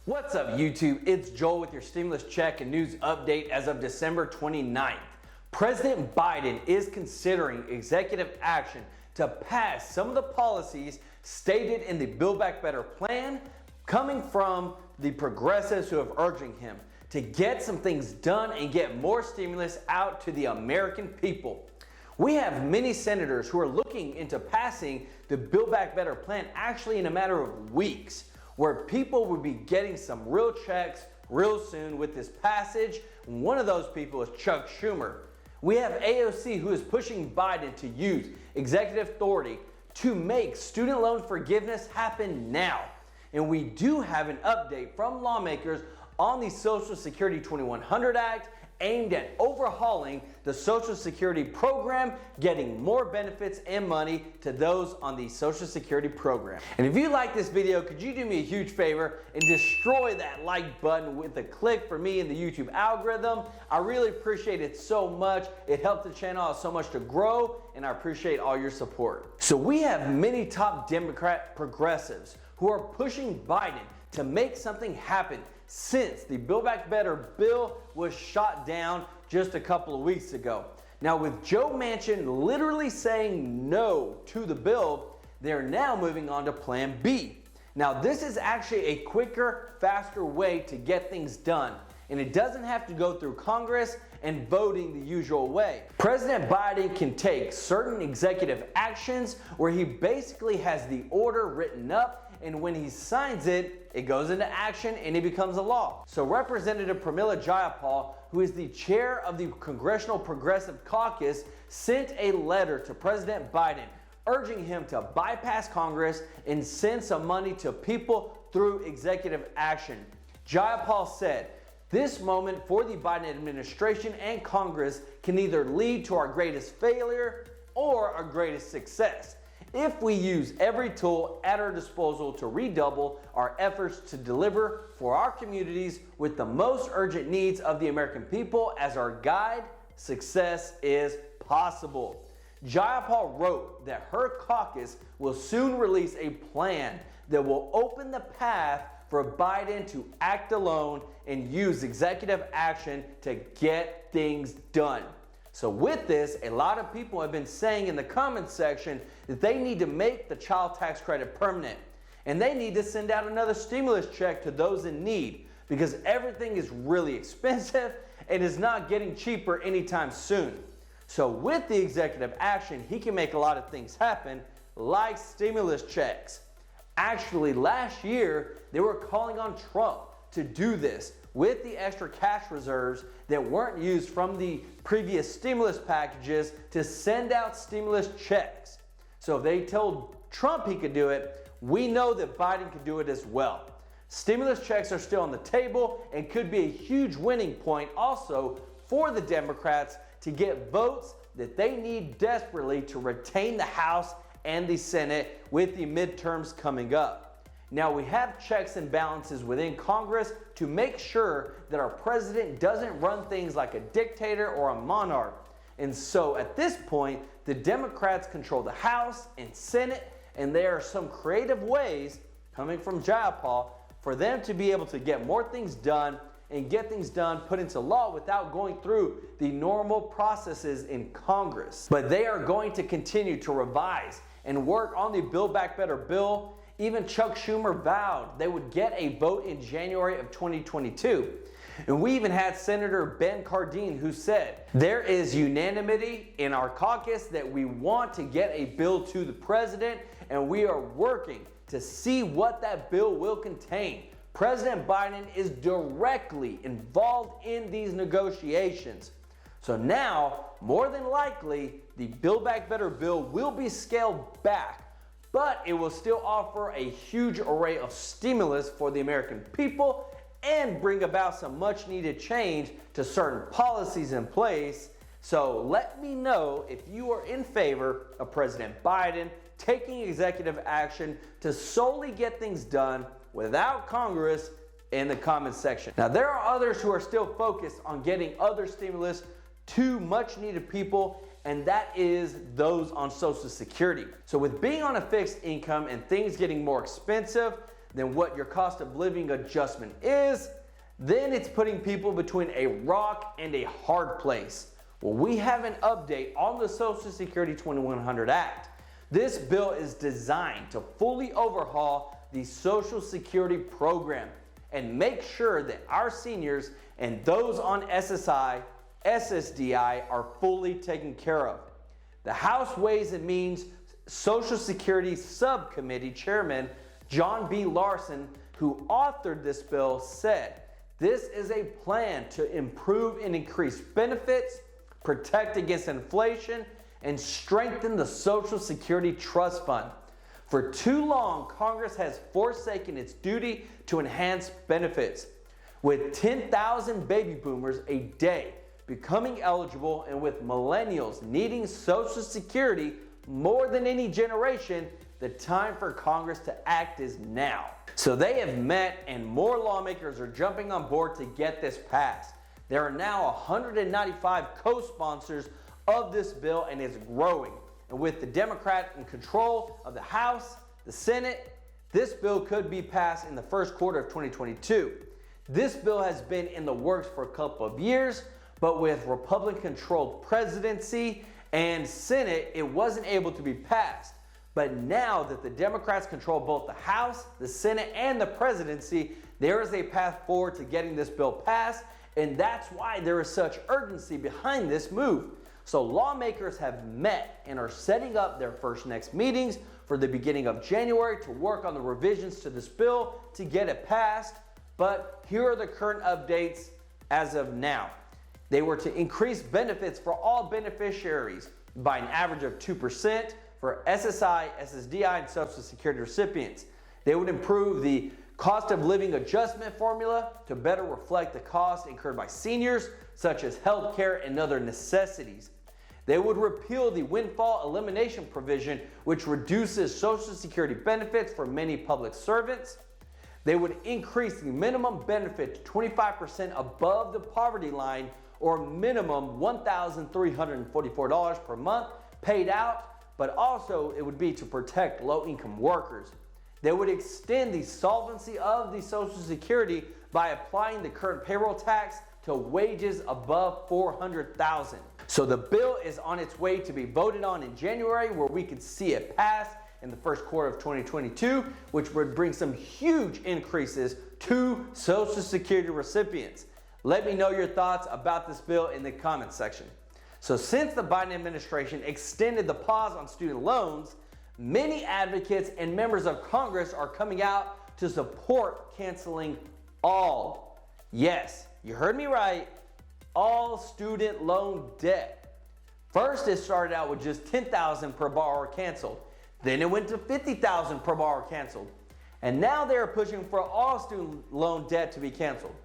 What's up, YouTube? It's Joel with your stimulus check and news update as of December 29th. President Biden is considering executive action to pass some of the policies stated in the Build Back Better plan, coming from the progressives who are urging him to get some things done and get more stimulus out to the American people. We have many senators who are looking into passing the Build Back Better plan actually in a matter of weeks, where people will be getting some real checks real soon with this passage. One of those people is Chuck Schumer. We have AOC, who is pushing Biden to use executive authority to make student loan forgiveness happen now. And we do have an update from lawmakers on the Social Security 2100 Act, aimed at overhauling the Social Security program, getting more benefits and money to those on the Social Security program. And if you like this video, could you do me a huge favor and destroy that like button with a click for me in the YouTube algorithm? I really appreciate it so much. It helped the channel out so much to grow, and I appreciate all your support. So we have many top Democrat progressives who are pushing Biden to make something happen since the Build Back Better bill was shot down just a couple of weeks ago. Now, with Joe Manchin literally saying no to the bill, they're now moving on to Plan B. Now, this is actually a quicker, faster way to get things done, and it doesn't have to go through Congress and voting the usual way. President Biden can take certain executive actions where he basically has the order written up, and when he signs it, it goes into action and it becomes a law. So Representative Pramila Jayapal, who is the chair of the Congressional Progressive Caucus, sent a letter to President Biden urging him to bypass Congress and send some money to people through executive action. Jayapal said, "This moment for the Biden administration and Congress can either lead to our greatest failure or our greatest success if we use every tool at our disposal to redouble our efforts to deliver for our communities with the most urgent needs of the American people as our guide. Success is possible." Jayapal wrote that her caucus will soon release a plan that will open the path for Biden to act alone and use executive action to get things done. So with this, a lot of people have been saying in the comments section that they need to make the child tax credit permanent, and they need to send out another stimulus check to those in need, because everything is really expensive and is not getting cheaper anytime soon. So with the executive action, he can make a lot of things happen, like stimulus checks. Actually, last year, they were calling on Trump to do this with the extra cash reserves that weren't used from the previous stimulus packages to send out stimulus checks. So if they told Trump he could do it, we know that Biden could do it as well. Stimulus checks are still on the table and could be a huge winning point also for the Democrats to get votes that they need desperately to retain the House and the Senate with the midterms coming up. Now, we have checks and balances within Congress to make sure that our president doesn't run things like a dictator or a monarch. And so at this point, the Democrats control the House and Senate, and there are some creative ways coming from Jayapal for them to be able to get more things done and get things done put into law without going through the normal processes in Congress. But they are going to continue to revise and work on the Build Back Better bill. Even Chuck Schumer vowed they would get a vote in January of 2022. And we even had Senator Ben Cardin, who said, "There is unanimity in our caucus that we want to get a bill to the president, and we are working to see what that bill will contain." President Biden is directly involved in these negotiations. So now, more than likely, the Build Back Better bill will be scaled back, but it will still offer a huge array of stimulus for the American people and bring about some much needed change to certain policies in place. So let me know if you are in favor of President Biden taking executive action to solely get things done without Congress in the comments section. Now, there are others who are still focused on getting other stimulus to much needed people, and that is those on Social Security. So with being on a fixed income and things getting more expensive, than what your cost of living adjustment is, then it's putting people between a rock and a hard place. Well, we have an update on the Social Security 2100 Act. This bill is designed to fully overhaul the Social Security program and make sure that our seniors and those on SSI, SSDI are fully taken care of. The House Ways and Means Social Security Subcommittee Chairman John B. Larson, who authored this bill, said, "This is a plan to improve and increase benefits, protect against inflation, and strengthen the Social Security Trust Fund. For too long, Congress has forsaken its duty to enhance benefits. With 10,000 baby boomers a day becoming eligible and with millennials needing Social Security more than any generation, the time for Congress to act is now." So they have met, and more lawmakers are jumping on board to get this passed. There are now 195 co-sponsors of this bill, and it's growing. And with the Democrat in control of the House, the Senate, this bill could be passed in the first quarter of 2022. This bill has been in the works for a couple of years, but with Republican-controlled presidency and Senate, it wasn't able to be passed. But now that the Democrats control both the House, the Senate, and the presidency, there is a path forward to getting this bill passed, and that's why there is such urgency behind this move. So lawmakers have met and are setting up their first next meetings for the beginning of January to work on the revisions to this bill to get it passed. But here are the current updates as of now. They were to increase benefits for all beneficiaries by an average of 2% for SSI, SSDI, and Social Security recipients. They would improve the cost of living adjustment formula to better reflect the costs incurred by seniors, such as health care and other necessities. They would repeal the windfall elimination provision, which reduces Social Security benefits for many public servants. They would increase the minimum benefit to 25% above the poverty line, or minimum $1,344 per month paid out, but also it would be to protect low-income workers. They would extend the solvency of the Social Security by applying the current payroll tax to wages above $400,000. So the bill is on its way to be voted on in January, where we could see it pass in the first quarter of 2022, which would bring some huge increases to Social Security recipients. Let me know your thoughts about this bill in the comments section. So since the Biden administration extended the pause on student loans, many advocates and members of Congress are coming out to support canceling all, yes, you heard me right, all student loan debt. First, it started out with just $10,000 per borrower canceled. Then it went to $50,000 per borrower canceled. And now they're pushing for all student loan debt to be canceled.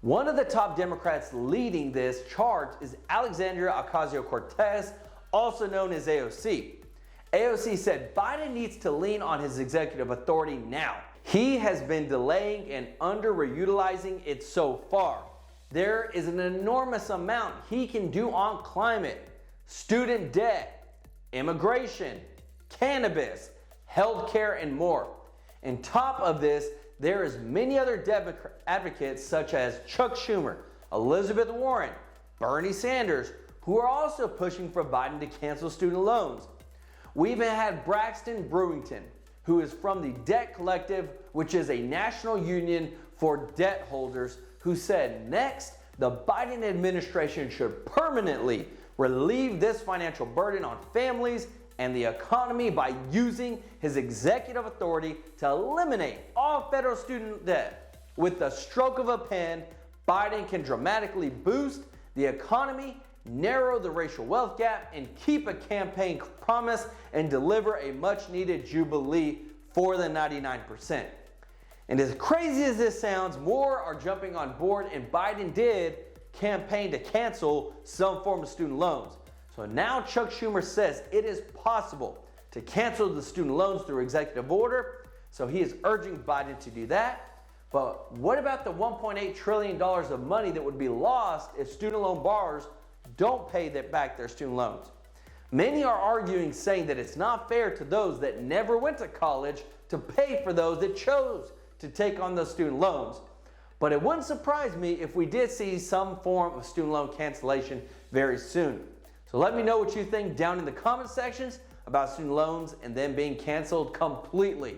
One of the top Democrats leading this charge is Alexandria Ocasio-Cortez, also known as AOC. AOC said Biden needs to lean on his executive authority now. He has been delaying and underutilizing it so far. There is an enormous amount he can do on climate, student debt, immigration, cannabis, healthcare, and more. On top of this, there is many other advocates such as Chuck Schumer, Elizabeth Warren, Bernie Sanders, who are also pushing for Biden to cancel student loans. We even had Braxton Brewington, who is from the Debt Collective, which is a national union for debt holders, who said next, the Biden administration should permanently relieve this financial burden on families and the economy by using his executive authority to eliminate all federal student debt. With the stroke of a pen, Biden can dramatically boost the economy, narrow the racial wealth gap, and keep a campaign promise and deliver a much-needed jubilee for the 99%. And as crazy as this sounds, more are jumping on board, and Biden did campaign to cancel some form of student loans. So now Chuck Schumer says it is possible to cancel the student loans through executive order. So he is urging Biden to do that. But what about the $1.8 trillion of money that would be lost if student loan borrowers don't pay back their student loans? Many are arguing, saying that it's not fair to those that never went to college to pay for those that chose to take on those student loans. But it wouldn't surprise me if we did see some form of student loan cancellation very soon. So let me know what you think down in the comment sections about student loans and them being canceled completely.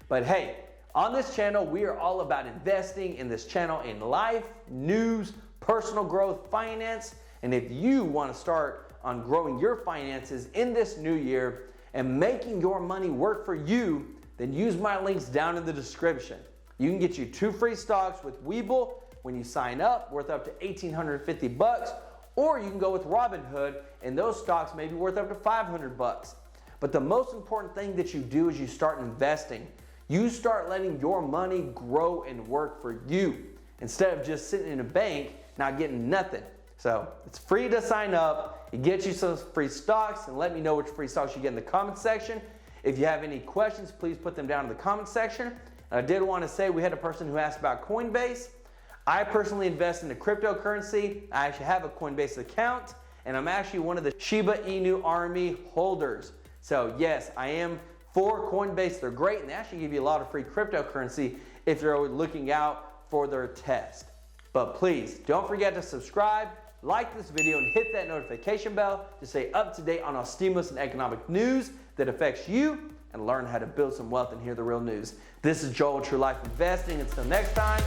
But hey, on this channel, we are all about investing in this channel in life, news, personal growth, finance. And if you want to start on growing your finances in this new year and making your money work for you, then use my links down in the description. You can get you 2 free stocks with Webull when you sign up, worth up to $1,850, or you can go with Robinhood and those stocks may be worth up to $500. But the most important thing that you do is you start investing. You start letting your money grow and work for you instead of just sitting in a bank not getting nothing. So it's free to sign up. It gets you some free stocks, and let me know which free stocks you get in the comment section. If you have any questions, please put them down in the comment section. And I did want to say we had a person who asked about Coinbase. I personally invest in the cryptocurrency. I actually have a Coinbase account, and I'm actually one of the Shiba Inu Army holders. So yes, I am for Coinbase. They're great, and they actually give you a lot of free cryptocurrency if you're looking out for their test. But please don't forget to subscribe, like this video, and hit that notification bell to stay up to date on all stimulus and economic news that affects you, and learn how to build some wealth and hear the real news. This is Joel with True Life Investing. Until next time,